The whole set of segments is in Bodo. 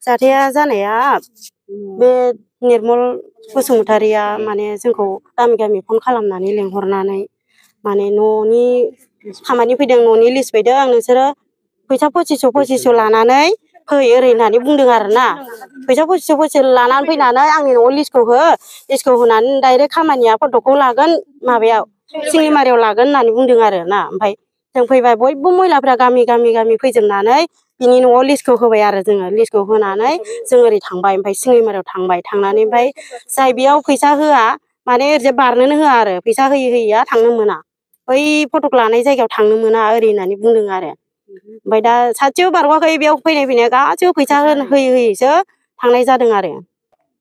जाथाया जानाया बे निर्मल बसुमतारिया माने जोंखौ गामि गामि फन खालामनानै लेंहरनानै माने न'नि खामानि फैदों न'नि लिस्ट फैदों नोंसोरो फैसा 2500 लानानै फै ओरै होननानै बुंदों आरोना फैसा 2500 लानानै फैनानै आंनि न'आव लिस्टखौ होनानै डाइरेक्ट खामानिया फट'खौ लागोन माबायाव सिंगिमारियाव लागोन होननानै बुंदों आरोना ओमफ्राय जों फैबाय बयबो महिलाफ्रा गामि गामि फैजोबनानै बिनि न'आव लिस्टखौ होबाय आरो जोङो लिस्टखौ होनानै जों ओरै थांबाय ओमफ्राय सिंगिमारियाव थांनानै ओमफ्राय जाय बेयाव फैसा होआ माने ओरैजाय बारनोनो होआ आरो फैसा होयैया थांनो मोना बै फटक लानाय जायगायाव थांनो मोना ओरै होननानै बुंदों आरो ओमफ्राय दा सासेबो बारग'वाखै बेयाव फैनाय गासैबो फैसा होयैसो थांनाय जादों आरो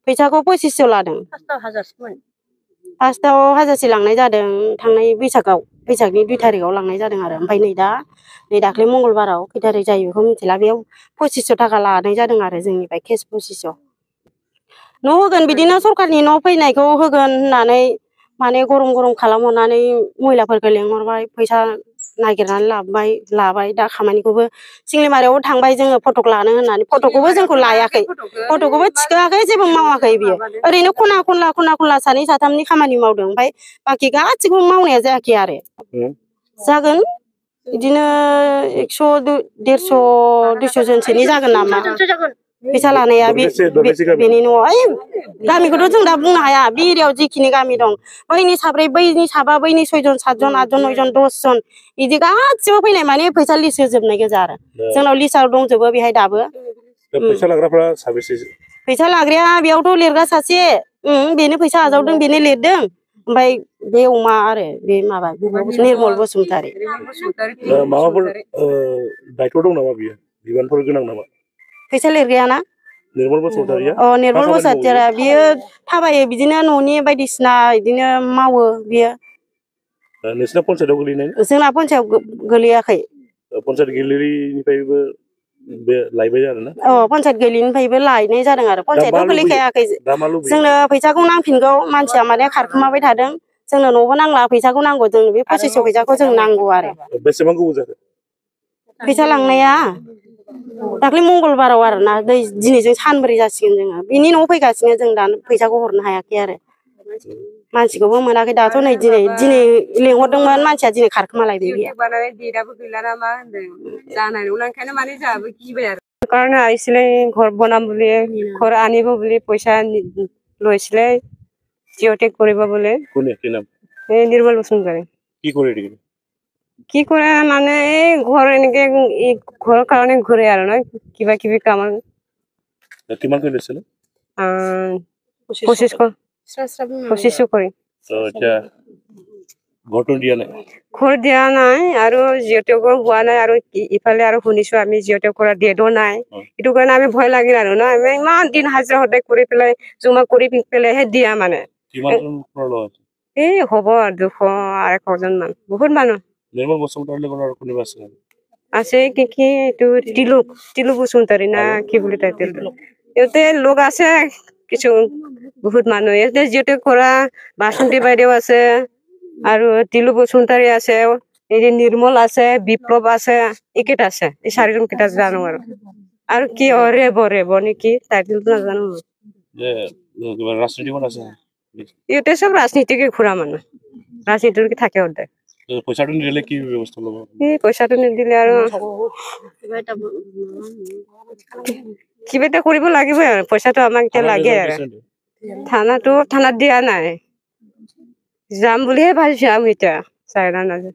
फैसाखौ 2500 लादों फार्स्टआव 1000 लांनाय जादों थांनाय बैसागनि 2 थारिखआव लांनाय जादों आरो ओमफ्राय नै दाख्लै मंगलबाराव खै थारिख जायो बेखौ मिथिला बेयाव 2500 थाखा लानाय जादों आरो जोंनिफ्राय केस 2500 न' होगोन बिदिनो सरकारनि न' फैनायखौ होगोन होननानै माने गरम खालामहरनानै महिलाफोरखौ लेंहरबाय फैसा नागिरनानै लाबाय दा खामानिखौबो सिंगिमारियावबो थांबाय जोङो फटक लानो होननानै फटकखौबो जोंखौ लायाखै फटकखौबो थिखोआखै जेबो मावाखै बियो ओरैनो खना खनला सानै साथामनि खामानि मावदों ओमफ्राय बाखि गासिबो मावनाया जायाखै आरो जागोन बिदिनो 100 150 200 जनसोनि जागोन नामा फैसा लानाया बेनि न'आव गामिखौथ' जों दा बुंनो हाया बे एरियायाव जिखिनि गामि दं बैनि साब्रै बैनि साबा बैनि 6 जन 7 जन 8 जन 9 जन 10 जन बिदि गासिबो फैनाय माने फैसा लिस्ट होजोबनाय गोजा आरो जोंनाव लिस्टआव दंजोबो बेहाय दाबो फैसा लाग्राफ्रा साबेसे फैसा लाग्राया बेयावथ' लिरग्रा सासे बेनो फैसा आजावदों बेनो लिरदों ओमफ्राय बे अमा आरो बे माबा निर्मल बसुमतारि माबाफोर दायथ' दं नामा बियो बिबानफोर गोनां नामा फैसा लिरग्रायाना निर्मल बसुमतारिया निर्मल बसुमतारिया बियो थाबायो बिदिनो न'नि बायदिसिना बिदिनो मावो बियो नोंसिना पन्सायतआव गोलैनाय जोंना पन्सायतआव गोलैयाखै पन्सायत गिलिरिनिफ्रायबो बे लायबाय आरोना पन्सायत गिलिनिफ्रायबो लायनाय जादों आरो पन्सायतआव गोलैखायाखै जोंनो फैसाखौ नांफिनगौ मानसिया माने खारखुमाबाय थादों जोंनो न'बो नांला फैसाखौ नांगौ जों बे 2500 फैसाखौ जों नांगौ आरो बेसेबां गोबाव जाखो फैसा लांनाया दाख्लै मंगलबाराव आरोना दिनैजों सानब्रै जासिगोन जोङो बिनि न'आव फैगासिनो जों दा फैसाखौ हरनो हायाखै आरो मानसिखौबो मोनाखै दाथ' नै दिनै लेंहरदोंमोन मानसिया दिनै खारखोमालायबाय बियो बानाय डेटआबो गैला ना मा होनदों जानाय नंला ओंखायनो माने जोंहाबो गिबाय आरो কাৰণে আহিছিলে ঘৰ বনাম বুলি ঘৰ আনিব বুলি পইচা লৈছিলে জিঅ'টেক কৰিব বোলে কোনে কি নাম এই নিৰ্মল বসুমতাৰী কি কৰে নেকি কি কৰে মানে এই ঘৰ এনেকে ঘৰৰ কাৰণে ঘূৰে আৰু ন কিবা কিবি কামৰ কিমান কৰি লৈছিল 2500 কৰি এতিয়া ঘৰটো দিয়া নাই ঘৰ দিয়া নাই আৰু জিঅ'টেকৰ হোৱা নাই আৰু ইফালে আৰু শুনিছো আমি জিঅ'টেক কৰা ডেটো নাই এইটো কাৰণে আমি ভয় লাগিল আৰু ন আমি ইমান দিন হাজিৰা সদায় কৰি পেলাই জমা কৰি পেলাইহে দিয়া মানে এই হ'ব 200-250 মান বহুত মানুহ নিৰ্মল বসুমতাৰীৰ লগত আৰু কোনোবা আছে আছে কি এইটো তিলু বসুমতাৰী না কি বুলি টাইটেলটো ইয়াতে লোক আছে কিছু বহুত মানুহ ইয়াতে জিঅ'টেক কৰা বাসন্তী বাইদেউ আছে আৰু তিলু বসুমতাৰী আছে এই যে নিৰ্মল আছে বিপ্লৱ আছে এইকেইটা আছে এই চাৰিজন কেইটা জানো আৰু কি ৰেব নেকি টাইটেলটো নাজানো যে ৰাজনীতিখন আছে ইয়াতে চব ৰাজনীতিকে ঘূৰা মানুহ ৰাজনীতিকে থাকে সদায় পইচাটো নিদিলে কি ব্যৱস্থা ল'ব এই পইচাটো নিদিলে আৰু কিবা এটা কৰিব লাগিবই আৰু পইচাটো আমাক এতিয়া লাগে আৰু থানাত দিয়া নাই যাম বুলিহে ভাবিছো আমি এতিয়া চাইনা নাযায়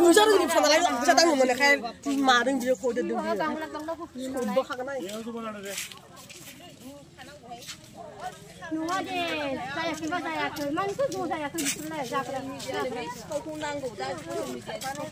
Bukan ini sama lagi, bisa tahu mana kayak maring dia kode dia. Nuwa deh, saya kira saya ke mana tu saya ke di sana, saya ke.